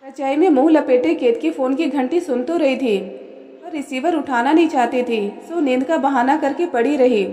रजाई में मुंह लपेटे केतकी फोन की घंटी सुन तो रही थी, पर रिसीवर उठाना नहीं चाहती थी, सो नींद का बहाना करके पड़ी रही।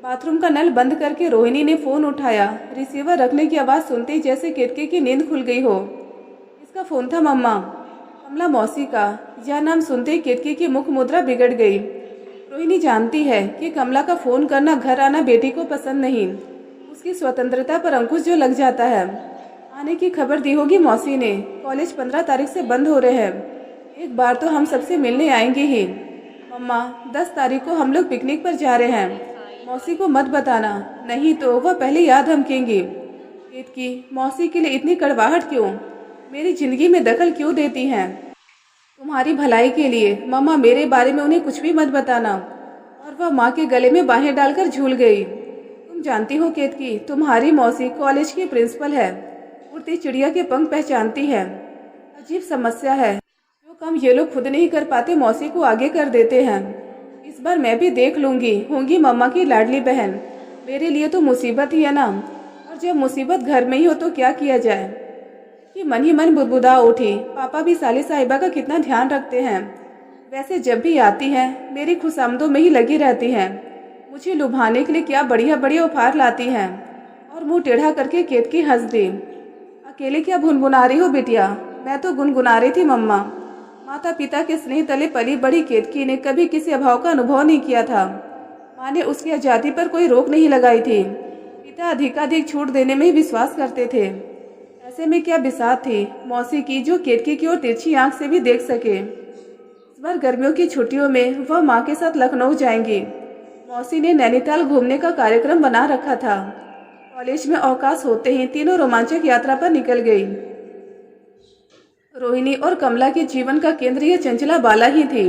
बाथरूम का नल बंद करके रोहिणी ने फोन उठाया। रिसीवर रखने की आवाज़ सुनते ही जैसे केतकी की नींद खुल गई हो। इसका फोन था मम्मा, कमला मौसी का। यह नाम सुनते ही केतकी की मुख मुद्रा बिगड़ गई। रोहिणी जानती है कि कमला का फोन करना, घर आना बेटी को पसंद नहीं। उसकी स्वतंत्रता पर अंकुश जो लग जाता है। आने की खबर दी होगी मौसी ने। कॉलेज 15 तारीख से बंद हो रहे हैं। एक बार तो हम सबसे मिलने आएंगे ही। मम्मा, 10 तारीख को हम लोग पिकनिक पर जा रहे हैं। मौसी को मत बताना, नहीं तो वह पहले याद धमकेंगी। केतकी, मौसी के लिए इतनी कड़वाहट क्यों? मेरी जिंदगी में दखल क्यों देती हैं? तुम्हारी भलाई के लिए मम्मा, मेरे बारे में उन्हें कुछ भी मत बताना। और वह माँ के गले में बाहें डालकर झूल गई। तुम जानती हो केतकी, तुम्हारी मौसी कॉलेज की प्रिंसिपल है। उड़ती चिड़िया के पंख पहचानती है। अजीब समस्या है, जो काम ये लोग खुद नहीं कर पाते मौसी को आगे कर देते हैं। इस बार मैं भी देख लूंगी, होंगी मम्मा की लाडली बहन। मेरे लिए तो मुसीबत ही है ना, और जब मुसीबत घर में ही हो तो क्या किया जाए। कि मन ही मन बुदबुदा उठी। पापा भी साली साहिबा का कितना ध्यान रखते हैं। वैसे जब भी आती हैं मेरी खुशामदों में ही लगी रहती हैं। मुझे लुभाने के लिए क्या बढ़िया बढ़िया उपहार लाती हैं। और मुंह टेढ़ा करके केतकी हंस दी। अकेले क्या भुनभुना रही हो बिटिया? मैं तो गुनगुना रही थी मम्मा। माता पिता के स्नेह तले पली बड़ी केतकी ने कभी किसी अभाव का अनुभव नहीं किया था। माँ ने उसकी आजादी पर कोई रोक नहीं लगाई थी। पिता अधिकाधिक छूट देने में ही विश्वास करते थे। ऐसे में क्या बिसात थी मौसी की, जो केतकी की ओर तिरछी आंख से भी देख सके। इस बार गर्मियों की छुट्टियों में वह माँ के साथ लखनऊ जाएंगी। मौसी ने नैनीताल घूमने का कार्यक्रम बना रखा था। कॉलेज में अवकाश होते ही तीनों रोमांचक यात्रा पर निकल गई। रोहिणी और कमला के जीवन का केंद्र यह चंचला बाला ही थी।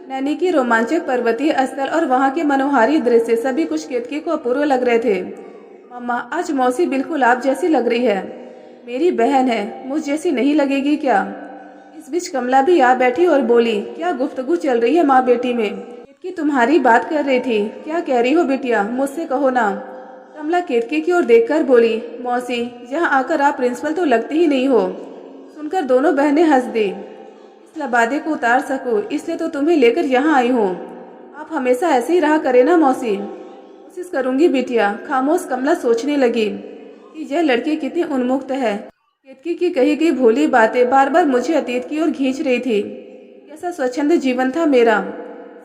नैनी की रोमांचक पर्वतीय स्थल और वहाँ के मनोहारी दृश्य सभी कुछ केतकी को अपूर्व लग रहे थे। मम्मा, आज मौसी बिल्कुल आप जैसी लग रही है। मेरी बहन है, मुझ जैसी नहीं लगेगी क्या? इस बीच कमला भी आ बैठी और बोली, क्या गुफ्तगू चल रही है माँ बेटी में? केतकी तुम्हारी बात कर रही थी। क्या कह रही हो बिटिया, मुझसे कहो ना। कमला केतकी की ओर देखकर बोली, मौसी, यहाँ आकर आप प्रिंसिपल तो लगती ही नहीं हो। सुनकर दोनों बहनें हंस दी। इस लबादे को उतार सको इसलिए तो तुम्हें लेकर यहाँ आई हूँ। आप हमेशा ऐसे ही रहा करे ना मौसी। कोशिश करूंगी बिटिया। खामोश कमला सोचने लगी कि यह लड़की कितनी उन्मुक्त है। केतकी की कही गई भोली बातें बार बार मुझे अतीत की ओर खींच रही थी। कैसा स्वच्छंद जीवन था मेरा।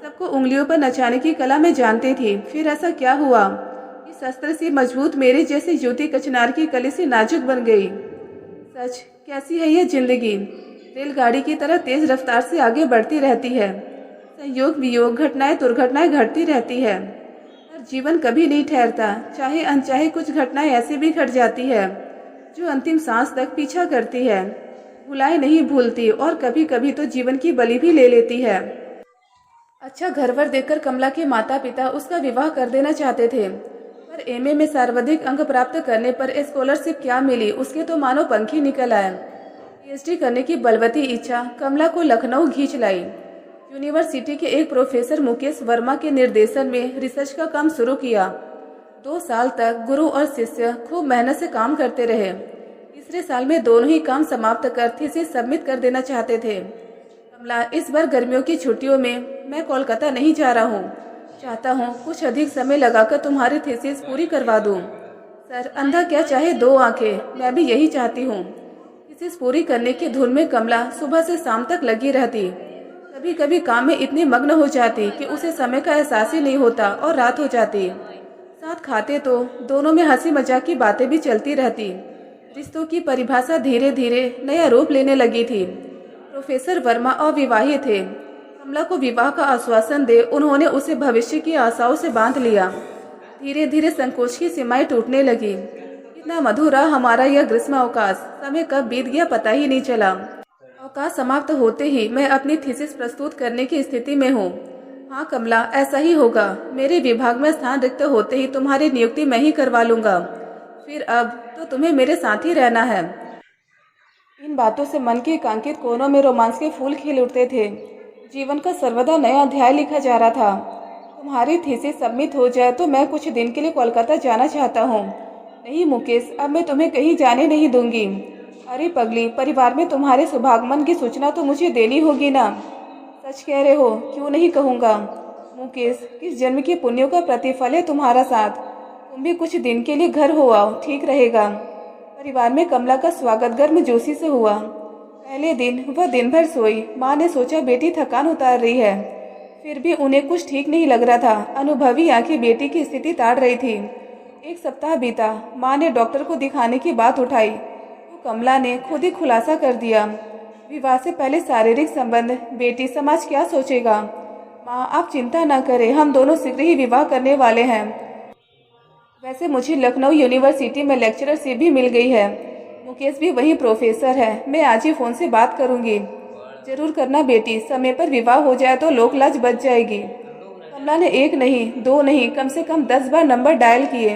सबको उंगलियों पर नचाने की कला में जानती थी। फिर ऐसा क्या हुआ कि शस्त्र से मजबूत मेरे जैसी ज्योति कचनार की कली से नाजुक बन गई। सच, कैसी है यह जिंदगी। रेलगाड़ी की तरह तेज रफ्तार से आगे बढ़ती रहती है। संयोग वियोग, घटनाएं दुर्घटनाएं घटती रहती है, पर जीवन कभी नहीं ठहरता। चाहे अनचाहे कुछ घटनाएं ऐसी भी घट जाती है जो अंतिम सांस तक पीछा करती है, भुलाए नहीं भूलती, और कभी कभी तो जीवन की बलि भी ले लेती है। अच्छा घरवर देखकर कमला के माता पिता उसका विवाह कर देना चाहते थे, पर एमए में सर्वाधिक अंक प्राप्त करने पर स्कॉलरशिप क्या मिली, उसके तो मानो पंख ही निकल आए। पीएचडी करने की बलवती इच्छा कमला को लखनऊ खींच लाई। यूनिवर्सिटी के एक प्रोफेसर मुकेश वर्मा के निर्देशन में रिसर्च का काम शुरू किया। 2 साल तक गुरु और शिष्य खूब मेहनत से काम करते रहे। तीसरे साल में दोनों ही काम समाप्त कर थीसिस सबमिट कर देना चाहते थे। कमला, इस बार गर्मियों की छुट्टियों में मैं कोलकाता नहीं जा रहा हूँ। चाहता हूँ कुछ अधिक समय लगाकर तुम्हारी थीसिस पूरी करवा दूँ। सर, अंधा क्या चाहे 2 आंखें, मैं भी यही चाहती हूँ। थीसिस पूरी करने की धुन में कमला सुबह से शाम तक लगी रहती। कभी कभी काम में इतनी मग्न हो जाती कि उसे समय का एहसास ही नहीं होता और रात हो जाती। साथ खाते तो दोनों में हंसी मजाक की बातें भी चलती रहती। रिश्तों की परिभाषा धीरे धीरे नया रूप लेने लगी थी। प्रोफेसर वर्मा अविवाहित थे। कमला को विवाह का आश्वासन दे उन्होंने उसे भविष्य की आशाओं से बांध लिया। धीरे धीरे संकोच की सीमाएं टूटने लगी। कितना मधुर रहा हमारा यह ग्रीष्म अवकाश। समय कब बीत गया पता ही नहीं चला। अवकाश समाप्त होते ही मैं अपनी थीसिस प्रस्तुत करने की स्थिति में हूँ। हाँ कमला, ऐसा ही होगा। मेरे विभाग में स्थान रिक्त होते ही तुम्हारी नियुक्ति मैं ही करवा लूंगा। फिर अब तो तुम्हें मेरे साथ ही रहना है। इन बातों से मन के कांकित कोनों में रोमांस के फूल खिल उठते थे। जीवन का सर्वदा नया अध्याय लिखा जा रहा था। तुम्हारी थीसिस सबमिट हो जाए तो मैं कुछ दिन के लिए कोलकाता जाना चाहता हूँ। नहीं मुकेश, अब मैं तुम्हें कहीं जाने नहीं दूंगी। अरे पगली, परिवार में तुम्हारे शुभागमन की सूचना तो मुझे देनी होगी ना। सच कह रहे हो? क्यों नहीं कहूँगा। मुकेश, किस जन्म के पुण्यों का प्रतिफल है तुम्हारा साथ। तुम भी कुछ दिन के लिए घर हो आओ, ठीक रहेगा। परिवार में कमला का स्वागत गर्मजोशी से हुआ। पहले दिन वह दिन भर सोई। माँ ने सोचा बेटी थकान उतार रही है, फिर भी उन्हें कुछ ठीक नहीं लग रहा था। अनुभवी आंखें बेटी की स्थिति ताड़ रही थी। एक सप्ताह बीता। माँ ने डॉक्टर को दिखाने की बात उठाई तो कमला ने खुद ही खुलासा कर दिया, विवाह से पहले शारीरिक संबंध। बेटी, समाज क्या सोचेगा। माँ, आप चिंता ना करें, हम दोनों शीघ्र ही विवाह करने वाले हैं। वैसे मुझे लखनऊ यूनिवर्सिटी में लेक्चररशिप भी मिल गई है। मुकेश भी वहीं प्रोफेसर है। मैं आज ही फोन से बात करूंगी। जरूर करना बेटी, समय पर विवाह हो जाए तो लोक लाज बच जाएगी। कमला ने एक नहीं, दो नहीं, कम से कम 10 बार नंबर डायल किए,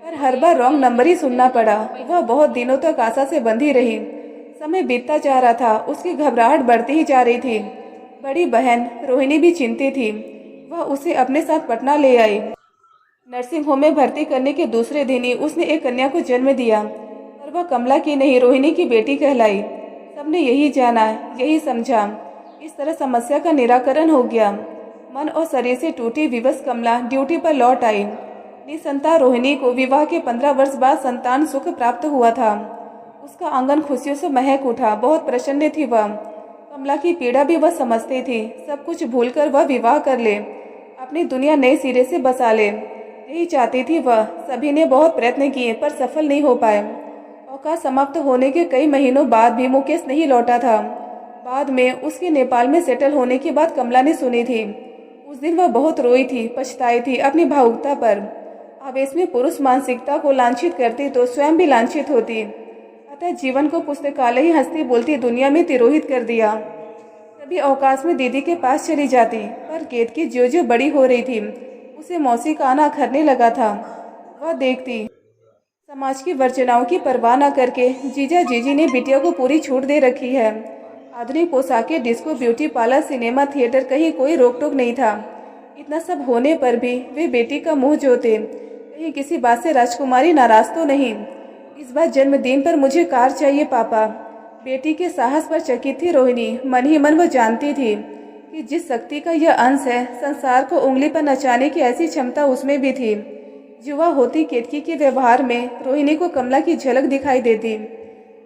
पर हर बार रॉन्ग नंबर ही सुनना पड़ा। वह बहुत दिनों तक आशा से बंधी रही। समय बीतता जा रहा था, उसकी घबराहट बढ़ती ही जा रही थी। बड़ी बहन रोहिणी भी चिंतित थी। वह उसे अपने साथ पटना ले आई। नर्सिंग होम में भर्ती करने के दूसरे दिन ही उसने एक कन्या को जन्म दिया, पर वह कमला की नहीं, रोहिणी की बेटी कहलाई। सबने यही जाना, यही समझा। इस तरह समस्या का निराकरण हो गया। मन और शरीर से टूटी विवश कमला ड्यूटी पर लौट आई। निसंतान रोहिणी को विवाह के 15 वर्ष बाद संतान सुख प्राप्त हुआ था। उसका आंगन खुशियों से महक उठा। बहुत प्रसन्न थी वह। कमला की पीड़ा भी वह समझती थी। सब कुछ भूलकर वह विवाह कर ले, अपनी दुनिया नए सिरे से बसा ले, यही चाहती थी वह। सभी ने बहुत प्रयत्न किए पर सफल नहीं हो पाए। अवकाश समाप्त होने के कई महीनों बाद भी मुकेश नहीं लौटा था। बाद में उसके नेपाल में सेटल होने की बात कमला ने सुनी थी। उस दिन वह बहुत रोई थी, पछताई थी अपनी भावुकता पर। आवेश में पुरुष मानसिकता को लांछित करती तो स्वयं भी लांछित होती। अतः जीवन को पुस्तकालय ही हंसती बोलती दुनिया में तिरोहित कर दिया। कभी अवकाश में दीदी के पास चली जाती, पर केतकी जो जो बड़ी हो रही थी उसे मौसी का आना अखरने लगा था। वह देखती, समाज की वर्चनाओं की परवाह न करके जीजा जीजी ने बिटिया को पूरी छूट दे रखी है। आधुनिक पोशाकें, disco, beauty parlour, cinema, theatre, कहीं कोई रोक टोक नहीं था। इतना सब होने पर भी वे बेटी का मुंह जोते। कहीं किसी बात से राजकुमारी नाराज तो नहीं। इस बार जन्मदिन पर मुझे कार चाहिए पापा। बेटी के साहस पर चकित थी रोहिणी। मन ही मन वह जानती थी कि जिस शक्ति का यह अंश है, संसार को उंगली पर नचाने की ऐसी क्षमता उसमें भी थी। युवा होती केतकी के व्यवहार में रोहिणी को कमला की झलक दिखाई देती।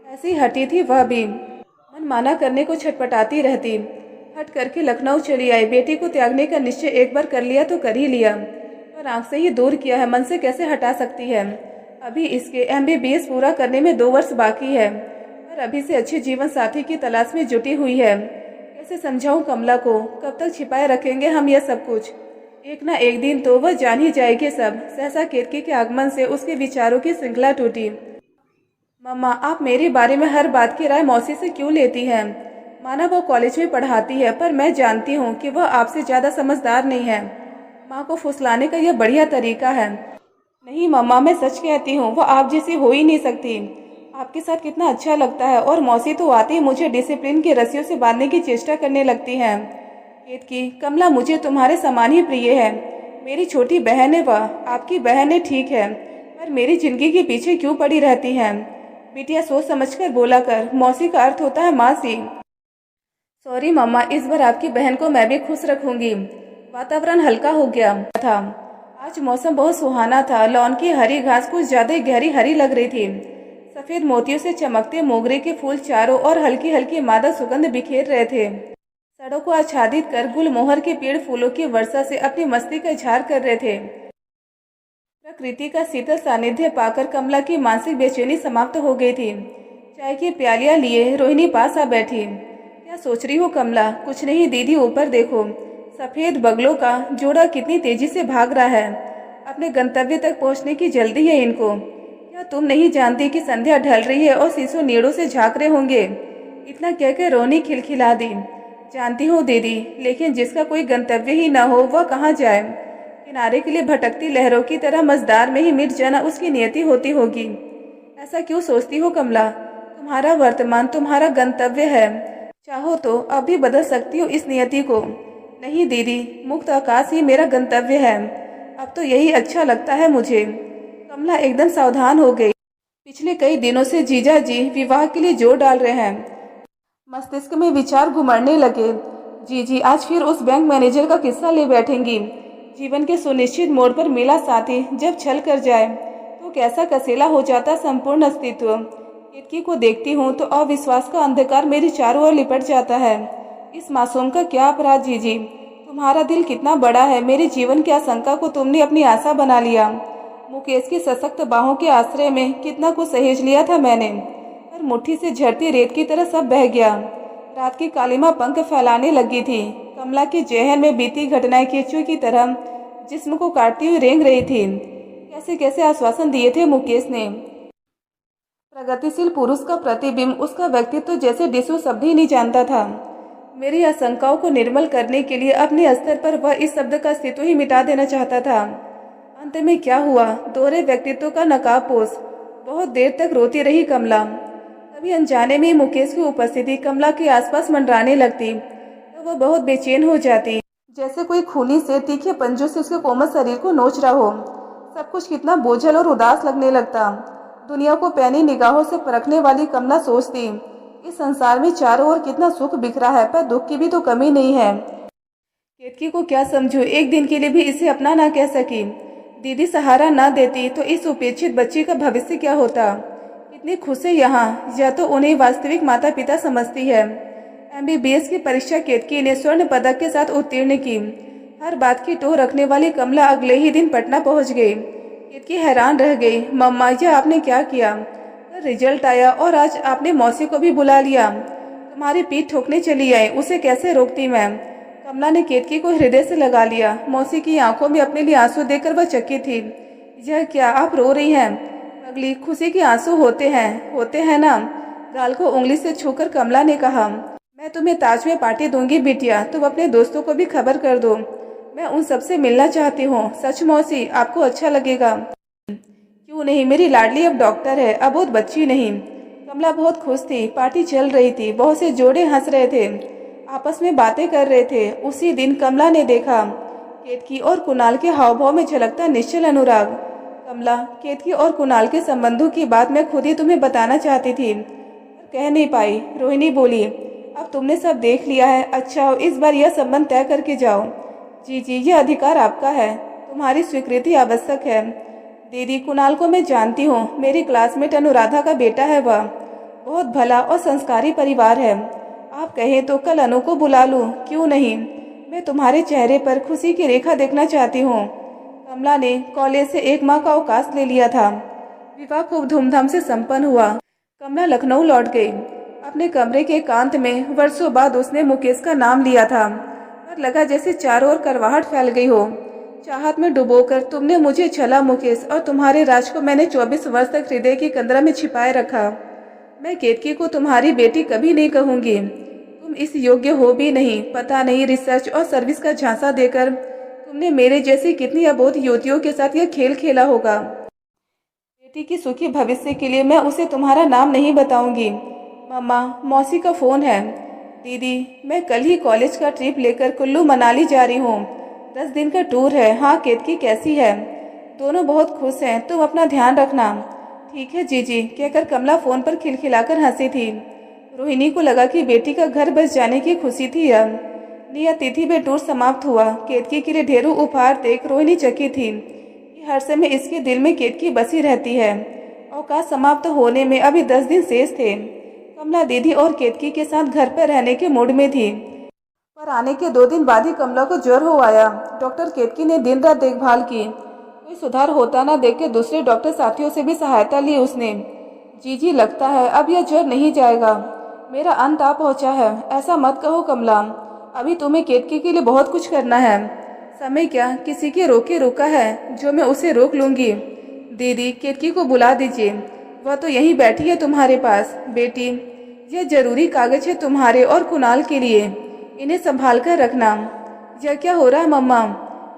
ऐसी हटी थी वह भी, मन माना करने को छटपटाती रहती। हट करके लखनऊ चली आई। बेटी को त्यागने का निश्चय एक बार कर लिया तो कर ही लिया, पर आंख से ही दूर किया है, मन से कैसे हटा सकती है। अभी इसके MBBS पूरा करने में 2 वर्ष बाकी है, पर अभी से अच्छे जीवन साथी की तलाश में जुटी हुई है। कैसे समझाऊं कमला को, कब तक छिपाए रखेंगे हम यह सब कुछ। एक ना एक दिन तो वह जान ही जाएगी सब। सहसा केतकी के आगमन से उसके विचारों की श्रृंखला टूटी। मम्मा, आप मेरे बारे में हर बात की राय मौसी से क्यों लेती हैं। माना वो कॉलेज में पढ़ाती है, पर मैं जानती हूँ कि वह आपसे ज्यादा समझदार नहीं है। माँ को फुसलाने का यह बढ़िया तरीका है। नहीं मम्मा, मैं सच कहती हूँ, वह आप जैसी हो ही नहीं सकती। आपके साथ कितना अच्छा लगता है, और मौसी तो आती ही मुझे डिसिप्लिन की रस्सियों से बांधने की चेष्टा करने लगती है। केतकी, कमला मुझे तुम्हारे समान ही प्रिय है। मेरी छोटी बहन है वह। आपकी बहन है ठीक है, पर मेरी जिंदगी के पीछे क्यों पड़ी रहती हैं। बिटिया, सोच समझकर बोला कर। मौसी का अर्थ होता है मासी। सॉरी मम्मा, इस बार आपकी बहन को मैं भी खुश रखूंगी। वातावरण हल्का हो गया था। आज मौसम बहुत सुहाना था। लॉन की हरी घास कुछ ज्यादा गहरी हरी लग रही थी। सफेद मोतियों से चमकते मोगरे के फूल चारों और हल्की हल्की मादक सुगंध बिखेर रहे थे। सड़कों को आच्छादित कर गुलमोहर के पेड़ फूलों की वर्षा से अपनी मस्ती का इजहार कर रहे थे। प्रकृति का शीतल सानिध्य पाकर कमला की मानसिक बेचैनी समाप्त हो गई थी। चाय की प्यालियां लिए रोहिणी पास आ बैठी। क्या सोच रही हो कमला। कुछ नहीं दीदी, ऊपर देखो, सफेद बगलों का जोड़ा कितनी तेजी से भाग रहा है। अपने गंतव्य तक पहुंचने की जल्दी है इनको। क्या तुम नहीं जानती कि संध्या ढल रही है और शीशो नीड़ों से झांक रहे होंगे। इतना कहकर रोनी खिलखिला दी। जानती हूँ दीदी, लेकिन जिसका कोई गंतव्य ही न हो वह कहाँ जाए। किनारे के लिए भटकती लहरों की तरह मझधार में ही मिट जाना उसकी नियति होती होगी। ऐसा क्यों सोचती हो कमला। तुम्हारा वर्तमान तुम्हारा गंतव्य है। चाहो तो अब भी बदल सकती हो इस नियति को। नहीं दीदी, मुक्त आकाश ही मेरा गंतव्य है। अब तो यही अच्छा लगता है मुझे। कमला एकदम सावधान हो गई। पिछले कई दिनों से जीजा जी विवाह के लिए जोर डाल रहे हैं। मस्तिष्क में विचार घुमड़ने लगे। जी आज फिर उस बैंक मैनेजर का किस्सा ले बैठेंगी। जीवन के सुनिश्चित मोड़ पर मिला साथी जब छल कर जाए तो कैसा कसेला हो जाता संपूर्ण अस्तित्व। केतकी को देखती हूँ तो अविश्वास का अंधकार मेरे चारों ओर लिपट जाता है। इस मासूम का क्या अपराध जीजी? तुम्हारा दिल कितना बड़ा है। मेरे जीवन की आशंका को तुमने अपनी आशा बना लिया। मुकेश की सशक्त बाहों के आश्रय में कितना कुछ सहेज लिया था मैंने, पर मुट्ठी से झड़ती रेत की तरह सब बह गया। रात की कालिमा पंख फैलाने लगी थी। कमला के जहन में बीती घटनाएं केंचुए की तरह जिस्म को काटती हुई रेंग रही थी। कैसे कैसे आश्वासन दिए थे मुकेश ने। प्रगतिशील पुरुष का प्रतिबिंब, उसका व्यक्तित्व जैसे डिशु शब्द ही नहीं जानता था। मेरी आशंकाओं को निर्मल करने के लिए अपने स्तर पर वह इस शब्द का अस्तित्व ही मिटा देना चाहता था। अंत में क्या हुआ? दोहरे व्यक्तित्व का नकाबपोश। बहुत देर तक रोती रही कमला। तभी अनजाने में मुकेश की उपस्थिति कमला के आसपास मंडराने लगती तो वह बहुत बेचैन हो जाती, जैसे कोई खूनी से तीखे पंजों से उसके कोमल शरीर को नोच रहा हो। सब कुछ कितना बोझल और उदास लगने लगता। दुनिया को पैनी निगाहों से परखने वाली कमला सोचती, इस संसार में चारों ओर कितना सुख बिखरा है, पर दुख की भी तो कमी नहीं है। केतकी को क्या समझूं, एक दिन के लिए भी इसे अपना ना कह सकी। दीदी सहारा ना देती तो इस उपेक्षित बच्ची का भविष्य क्या होता। कितनी खुश है यहाँ, या तो उन्हें वास्तविक माता पिता समझती है। MBBS की परीक्षा केतकी ने स्वर्ण पदक के साथ उत्तीर्ण की। हर बात की टोह रखने वाली कमला अगले ही दिन पटना पहुंच गई। केतकी हैरान रह गई। मम्मा, यह आपने क्या किया? रिजल्ट आया और आज आपने मौसी को भी बुला लिया। तुम्हारी पीठ ठोकने चली आई, उसे कैसे रोकती मैं? कमला ने केतकी को हृदय से लगा लिया। मौसी की आंखों में अपने लिए आंसू देखकर वह चकित थी। यह क्या, आप रो रही हैं? अगली खुशी के आंसू होते हैं ना? गाल को उंगली से छूकर कमला ने कहा, मैं तुम्हें ताज में पार्टी दूंगी बिटिया, तुम अपने दोस्तों को भी खबर कर दो। मैं उन सबसे मिलना चाहती हूँ। सच मौसी, आपको अच्छा लगेगा। क्यों नहीं, मेरी लाडली अब डॉक्टर है, अब बहुत बच्ची नहीं। कमला बहुत खुश थी। पार्टी चल रही थी। बहुत से जोड़े हंस रहे थे, आपस में बातें कर रहे थे। उसी दिन कमला ने देखा केतकी और कुणाल के हाव भाव में झलकता निश्चल अनुराग। कमला, केतकी और कुणाल के संबंधों की बात मैं खुद ही तुम्हें बताना चाहती थी, पर कह नहीं पाई। रोहिणी बोली, अब तुमने सब देख लिया है। अच्छा, इस बार यह संबंध तय करके जाओ। जी यह अधिकार आपका है, तुम्हारी स्वीकृति आवश्यक है। दीदी, कुणाल को मैं जानती हूँ, मेरी क्लासमेट अनुराधा का बेटा है। वह बहुत भला और संस्कारी परिवार है। आप कहें तो कल अनु को बुला लूं, क्यों नहीं? मैं तुम्हारे चेहरे पर खुशी की रेखा देखना चाहती हूँ। कमला ने कॉलेज से 1 माह का अवकाश ले लिया था। विवाह खूब धूमधाम से संपन्न हुआ। कमला लखनऊ लौट गई। अपने कमरे के एकांत में वर्षों बाद उसने मुकेश का नाम लिया था, पर लगा जैसे चारों ओर करवाहट फैल गई हो। चाहत में डुबोकर तुमने मुझे छला मुकेश, और तुम्हारे राज को मैंने 24 वर्ष तक हृदय की कंदरा में छिपाए रखा। मैं केतकी को तुम्हारी बेटी कभी नहीं कहूंगी। तुम इस योग्य हो भी नहीं। पता नहीं रिसर्च और सर्विस का झांसा देकर तुमने मेरे जैसी कितनी अबोध युवतियों के साथ यह खेल खेला होगा। बेटी की सुखी भविष्य के लिए मैं उसे तुम्हारा नाम नहीं बताऊंगी। मम्मा, मौसी का फोन है। दीदी, मैं कल ही कॉलेज का ट्रिप लेकर कुल्लू मनाली जा रही हूँ। 10 दिन का टूर है। हाँ, केतकी कैसी है? दोनों बहुत खुश हैं। तुम अपना ध्यान रखना। ठीक है जीजी, कहकर कमला फोन पर खिलखिलाकर हंसी थी। रोहिणी को लगा कि बेटी का घर बस जाने की खुशी थी। अब नियत तिथि पे टूर समाप्त हुआ। केतकी के लिए ढेरों उपहार देख रोहिणी चकी थी कि हर समय इसके दिल में केतकी बसी रहती है। अवकाश समाप्त होने में अभी 10 दिन शेष थे। कमला दीदी और केतकी के साथ घर पर रहने के मूड में थी, पर आने के 2 दिन बाद ही कमला को ज्वर हो आया। डॉक्टर केतकी ने दिन रात देखभाल की। कोई सुधार होता ना देख के दूसरे डॉक्टर साथियों से भी सहायता ली उसने। जी लगता है अब यह ज्वर नहीं जाएगा। मेरा अंत आ पहुंचा है। ऐसा मत कहो कमला, अभी तुम्हें केतकी के लिए बहुत कुछ करना है। समय क्या किसी के रोके रुका है जो मैं उसे रोक लूंगी। दीदी, केतकी को बुला दीजिए, वह तो यहीं बैठी है तुम्हारे पास। बेटी, यह जरूरी कागज है तुम्हारे और कुणाल के लिए, इन्हें संभाल कर रखना। यह क्या हो रहा मम्मा?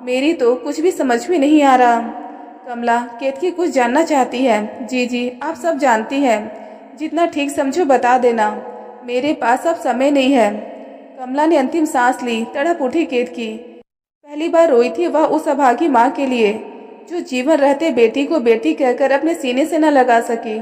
मेरी तो कुछ भी समझ में नहीं आ रहा। कमला, केतकी कुछ जानना चाहती है। जी आप सब जानती हैं, जितना ठीक समझो बता देना। मेरे पास अब समय नहीं है। कमला ने अंतिम सांस ली। तड़प उठी केतकी। पहली बार रोई थी वह उस अभागी माँ के लिए। जो जीवन रहते बेटी को बेटी कहकर अपने सीने से न लगा सकी।